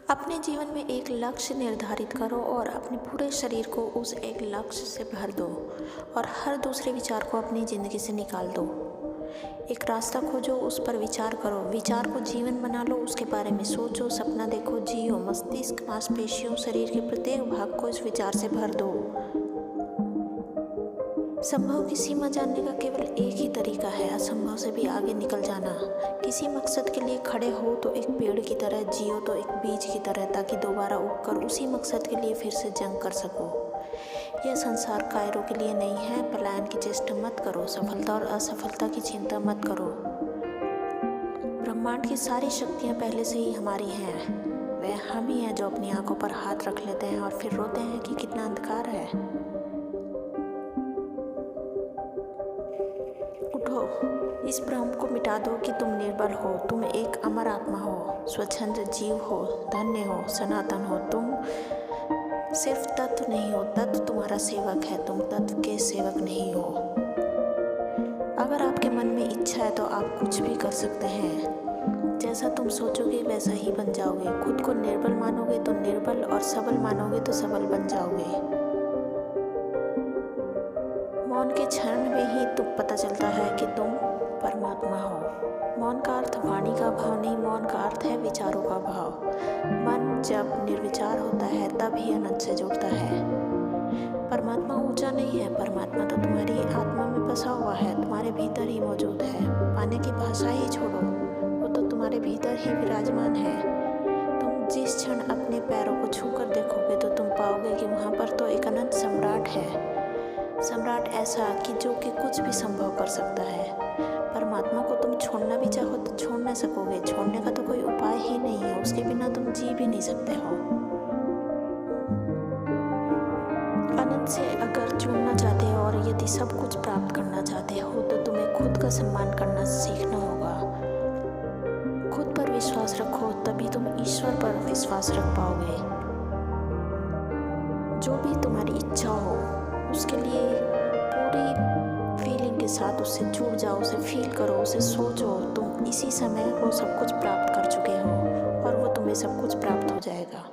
अपने जीवन में एक लक्ष्य निर्धारित करो और अपने पूरे शरीर को उस एक लक्ष्य से भर दो और हर दूसरे विचार को अपनी ज़िंदगी से निकाल दो। एक रास्ता खोजो, उस पर विचार करो, विचार को जीवन बना लो, उसके बारे में सोचो, सपना देखो, जियो। मस्तिष्क, मांसपेशियों, शरीर के प्रत्येक भाग को इस विचार से भर दो। संभव की सीमा जानने का केवल एक ही तरीका है, असंभव से भी आगे निकल जाना। किसी मकसद के लिए खड़े हो तो एक पेड़ की तरह, जियो तो एक बीज की तरह, ताकि दोबारा उगकर उसी मकसद के लिए फिर से जंग कर सको। यह संसार कायरों के लिए नहीं है। पलायन की चेष्टा मत करो, सफलता और असफलता की चिंता मत करो। ब्रह्मांड की सारी शक्तियाँ पहले से ही हमारी हैं। वह हम ही हैं जो अपनी आंखों पर हाथ रख लेते हैं और फिर रोते हैं कि कितना अंधकार है। उठो, इस भ्रम को मिटा दो कि तुम निर्बल हो। तुम एक अमर आत्मा हो, स्वच्छंद जीव हो, धन्य हो, सनातन हो। तुम सिर्फ तत्व नहीं हो, तत्व तुम्हारा सेवक है। तुम तत्व के सेवक नहीं हो। अगर आपके मन में इच्छा है तो आप कुछ भी कर सकते हैं। जैसा तुम सोचोगे वैसा ही बन जाओगे। खुद को निर्बल मानोगे तो निर्बल, और सबल मानोगे तो सबल बन जाओगे। मौन के क्षण में ही तुम पता चलता है कि तुम परमात्मा हो। मौन का अर्थ वाणी का भाव नहीं, मौन का अर्थ है विचारों का भाव। मन जब निर्विचार होता है तब ही अनंत से जुड़ता है। परमात्मा ऊंचा नहीं है, परमात्मा तो तुम्हारी आत्मा में बसा हुआ है, तुम्हारे भीतर ही मौजूद है। पाने की भाषा ही छोड़ो, वो तो तुम्हारे भीतर ही विराजमान है। तुम जिस क्षण अपने पैरों को छूकर देखोगे तो तुम पाओगे कि वहाँ पर तो एक अनंत सम्राट है। सम्राट ऐसा कि जो कि कुछ भी संभव कर सकता है। परमात्मा को तुम छोड़ना भी चाहो तो छोड़ नहीं सकोगे। छोड़ने का तो कोई उपाय ही नहीं है, उसके बिना तुम जी भी नहीं सकते हो। अनंत से अगर जुड़ना चाहते हो और यदि सब कुछ प्राप्त करना चाहते हो तो तुम्हें खुद का सम्मान करना सीखना होगा। खुद पर विश्वास रखो, तभी तुम ईश्वर पर विश्वास रख पाओगे। जो भी तुम्हारी इच्छा हो उसके लिए पूरी फीलिंग के साथ उससे जुड़ जाओ, उसे फील करो, उसे सोचो। तुम इसी समय वो सब कुछ प्राप्त कर चुके हो और वो तुम्हें सब कुछ प्राप्त हो जाएगा।